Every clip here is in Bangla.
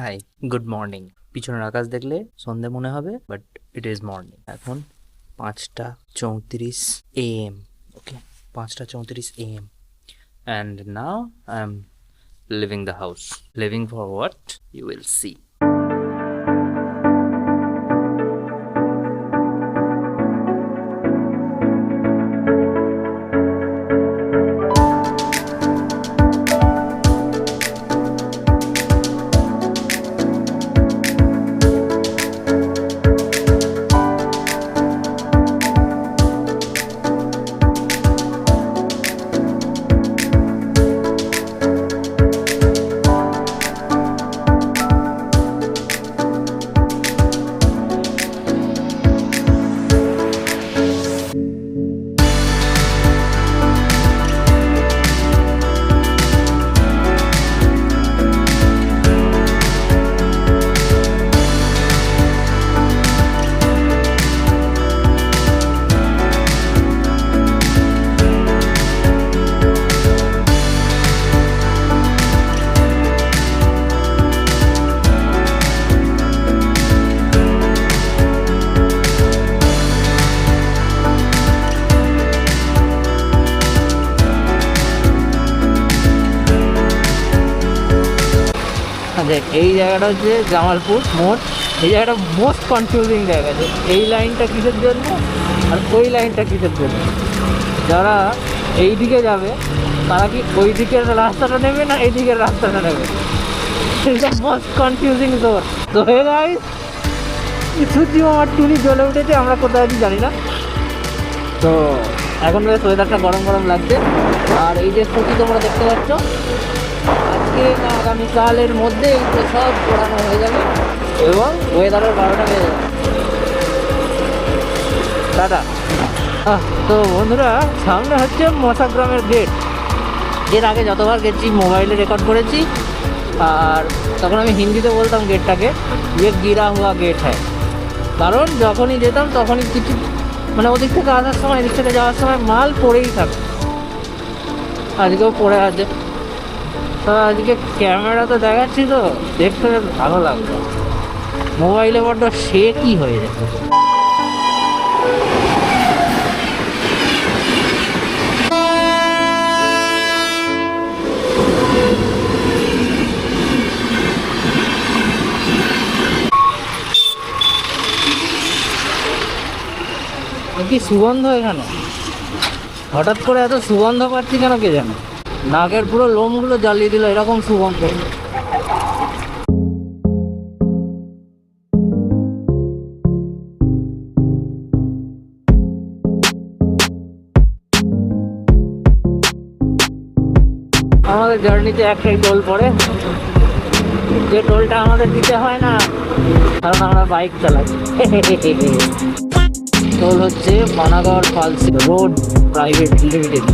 High, good morning. পিছনের আকাশ দেখলে সন্ধে মনে হবে, বাট ইট ইজ মর্নিং। এখন 5:34 AM। Okay, 5:34 AM। And now I am leaving the house. Leaving for what you will see. দেখ, এই জায়গাটা হচ্ছে জামালপুর মোড়। এই জায়গাটা মোস্ট কনফিউজিং জায়গা, যে এই লাইনটা কিসের জন্য আর ওই লাইনটা কিসের জন্য। যারা এই দিকে যাবে তারা কি ওই দিকের রাস্তাটা নেবে না এই দিকের রাস্তাটা নেবে, সেটা মোস্ট কনফিউজিং জোন। তো হে গাইস, সূর্যি মামার টুনি জ্বলে উঠেছে, আমরা কোথায় আছি জানি না। তো এখন বেশ ওয়েদারটা গরম গরম লাগছে। আর এই যে স্কুটি তোমরা দেখতে পাচ্ছ, আজকে না আগামীকালের মধ্যে এইগুলো সব পড়ানো হয়ে যাবে এবং ওয়েদারের 12টা বেজে যাবে। দাদা, তো বন্ধুরা, সামনে হচ্ছে মশাগ্রামের গেট। এর আগে যতবার গেছি মোবাইলে রেকর্ড করেছি, আর তখন আমি হিন্দিতে বলতাম গেটটাকে, যে গিরা হুয়া গেট হ্যায়। কারণ যখনই যেতাম তখনই কিছু মানে ওদিক থেকে আসার সময় এদিক থেকে যাওয়ার সময় মাল পড়েই থাকে। আজকেও পড়ে আছে। তো আজকে ক্যামেরাতে দেখাচ্ছি, তো দেখতে বেশ ভালো লাগলো। মোবাইলে বড্ড শেকই হয়ে যায়। কি সুগন্ধ এখানে, হঠাৎ করে এত সুগন্ধ পাচ্ছি কেন কে জানে। নাকের পুরো লোমগুলো জ্বালিয়ে দিল, এরকম সুগন্ধ। আমাদের জার্নিতে একটাই টোল পড়ে, যে টোলটা আমাদের দিতে হয় না, কারণ আমরা বাইক চালাই। টোল হচ্ছে Panagarh falls road private limited.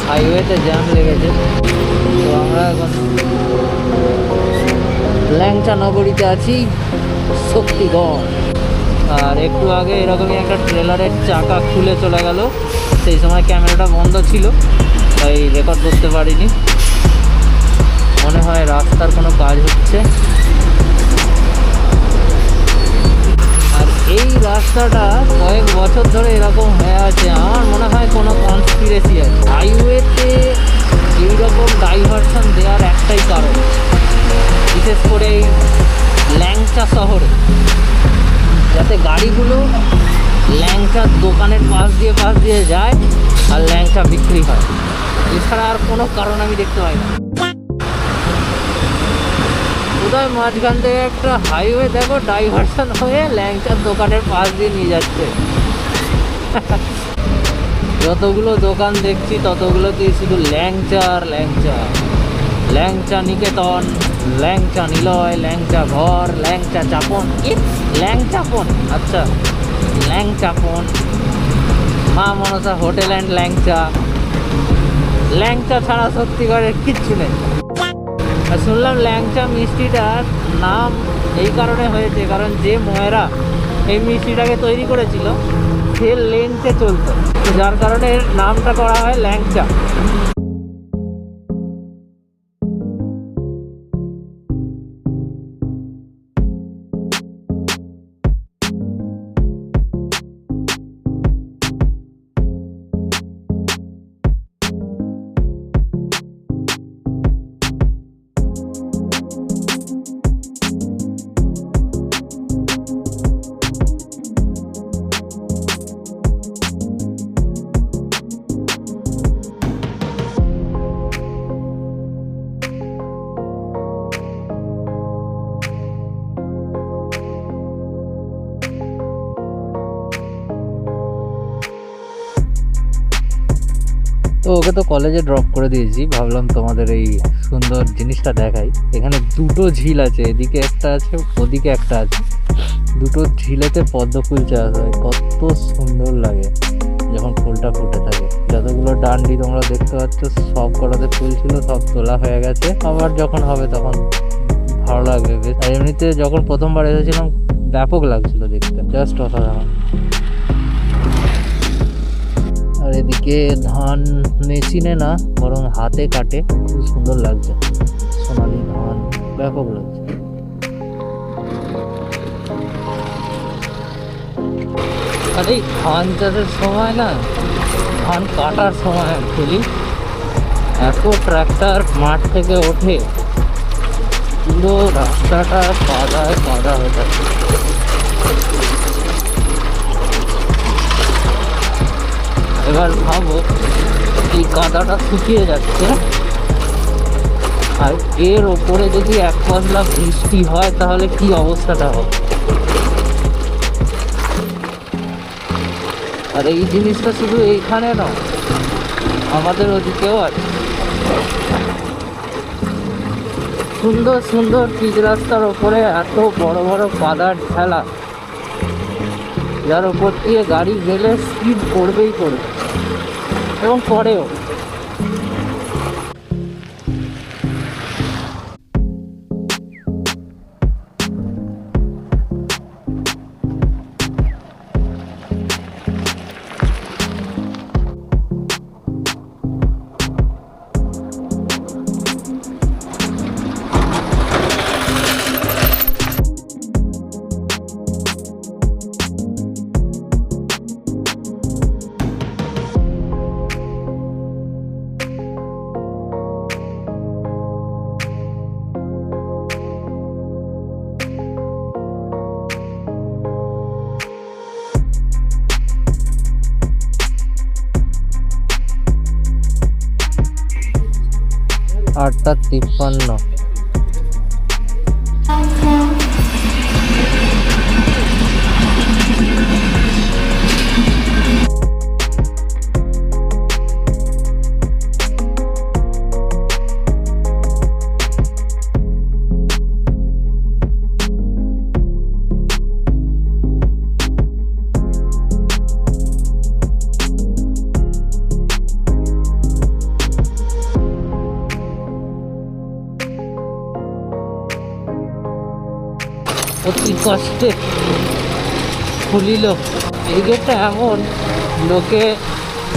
হাইওয়েতে জ্যাম লেগেছে, তো আমরা এখন ল্যাংচা নগরীতে আছি, শক্তিগড়। আর একটু আগে এরকমই একটা ট্রেলারের চাকা খুলে চলে গেল, সেই সময় ক্যামেরাটা বন্ধ ছিল, তাই রেকর্ড করতে পারিনি। মনে হয় রাস্তার কোনো কাজ হচ্ছে। আর এই রাস্তাটা কয়েক বছর ধরে এরকম হয়ে আছে। আমার মনে হয় কোনো কনস্পিরেসি আছে। হাইওয়েতে এইরকম ডাইভারশন দেওয়ার একটাই কারণ, বিশেষ করে এই ল্যাংচা শহরে, যাতে গাড়িগুলো ল্যাংচার দোকানের পাশ দিয়ে যায় আর ল্যাংচা বিক্রি হয়। এছাড়া আর কোনো কারণ আমি দেখতে পাই না। কোথায় মাঝখান থেকে একটা হাইওয়ে দেখো ডাইভারশন হয়ে ল্যাংচার দোকানের পাশ দিয়ে নিয়ে যাচ্ছে। যতগুলো দোকান দেখছি ততগুলোতেই শুধু ল্যাংচা আর ল্যাংচা। ল্যাংচা নিকেতন, ল্যাংচা নিলয়, ল্যাংচা ঘর, ল্যাংচা চাপন। ল্যাংচাপন, আচ্ছা ল্যাংচাপন, মা মনসা হোটেল অ্যান্ড ল্যাংচা। ল্যাংচা ছাড়া সত্যিকারের কিচ্ছু নেই। আর শুনলাম ল্যাংচা মিষ্টিটার নাম এই কারণে হয়েছে, কারণ যে ময়রা এই মিষ্টিটাকে তৈরি করেছিল সে লেংচে চলতো, যার কারণে এর নামটা করা হয় ল্যাংচা। ওকে তো কলেজে ড্রপ করে দিয়েছি, ভাবলাম তোমাদের এই সুন্দর জিনিসটা দেখাই। এখানে দুটো ঝিল আছে, এদিকে একটা আছে ওদিকে একটা আছে। দুটো ঝিলেতে পদ্ম ফুল চাষ হয়, কত সুন্দর লাগে যখন ফুলটা ফুটে থাকে। যতগুলো ডান্ডি তোমরা দেখতে পাচ্ছ সব কটাতে ফুল ছিল, সব তোলা হয়ে গেছে। আবার যখন হবে তখন ভালো লাগবে বেশ। আর এমনিতে যখন প্রথমবার এসেছিলাম ব্যাপক লাগছিল দেখতে, জাস্ট অসাধারণ। আর এদিকে ধান মেশিনে না বরং হাতে কাটে, খুব সুন্দর লাগছে, সোনালি ধান, ব্যাপক লাগছে। আর এই ধান চাষের সময় না, ধান কাটার সময় অ্যাকচুয়ালি এত ট্র্যাক্টর মাঠ থেকে ওঠে, পুরো রাস্তাটা কাদায় কাদা হয়ে থাকে। এবার ভাবো এই কাদাটা শুকিয়ে যাচ্ছে, আর এর ওপরে যদি এক পশলা বৃষ্টি হয় তাহলে কি অবস্থাটা হবে। আর এই জিনিসটা শুধু এইখানে নয়, আমাদের ওদিকেও আছে। সুন্দর সুন্দর পিচ রাস্তার ওপরে এত বড় বড় কাদার ঠেলা, যার ওপর দিয়ে গাড়ি গেলে স্পিড করবেই করবে, এবং করেও। 8:53। অতি কষ্টে খুলিল। এই গেটটা এমন, লোকে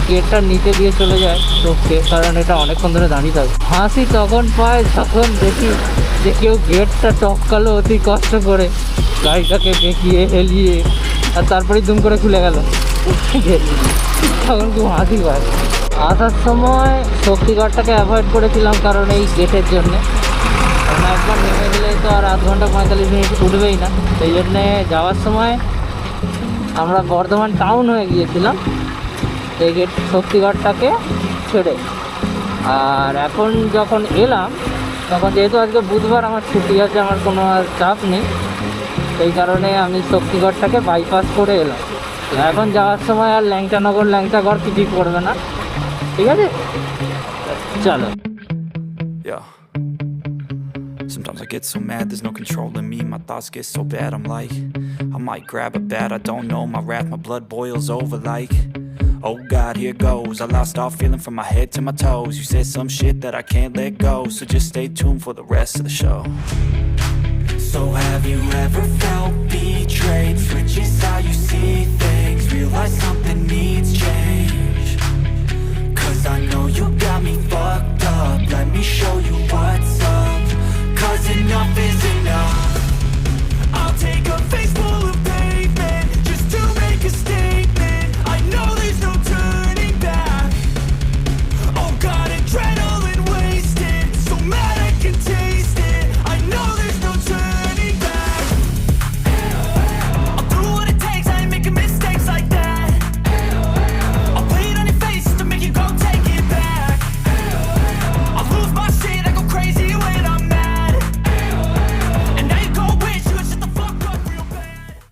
গেটটা নিচে দিয়ে চলে যায় লোককে, কারণ এটা অনেকক্ষণ ধরে দাঁড়িয়ে থাকে। হাসি তখন পায় যখন দেখি যে কেউ গেটটা টপকালো অতি কষ্ট করে, গাড়িটাকে বেঁকিয়ে হেলিয়ে, আর তারপরেই দুম করে খুলে গেল গেট। তখন খুব হাসি পায়। আসার সময় শক্তিগড়টাকে অ্যাভয়েড করেছিলাম কারণ এই গেটের জন্যে, কারণ একবার নেমে গেলে তো আর 8 ঘন্টা 45 মিনিট উঠবেই না। সেই জন্যে যাওয়ার সময় আমরা বর্ধমান টাউন হয়ে গিয়েছিলাম এই গেট শক্তিগড়টাকে ছেড়ে। আর এখন যখন এলাম তখন যেহেতু আজকে বুধবার আমার ছুটি আছে, আমার কোনো আর চাপ নেই, সেই কারণে আমি শক্তিগড়টাকে বাইপাস করে এলাম। এখন যাওয়ার সময় আর ল্যাংটানগর ল্যাংটাগড় কিছুই পড়বে না, ঠিক আছে? চলো। Sometimes I get so mad, there's no controlling me. My thoughts get so bad, I'm like, I might grab a bat, I don't know. My wrath, my blood boils over like, oh God, here goes. I lost all feeling from my head to my toes. You said some shit that I can't let go, so just stay tuned for the rest of the show. So have you ever felt betrayed? Switches how you see things, realize something needs change. Cause I know you got me fucked up,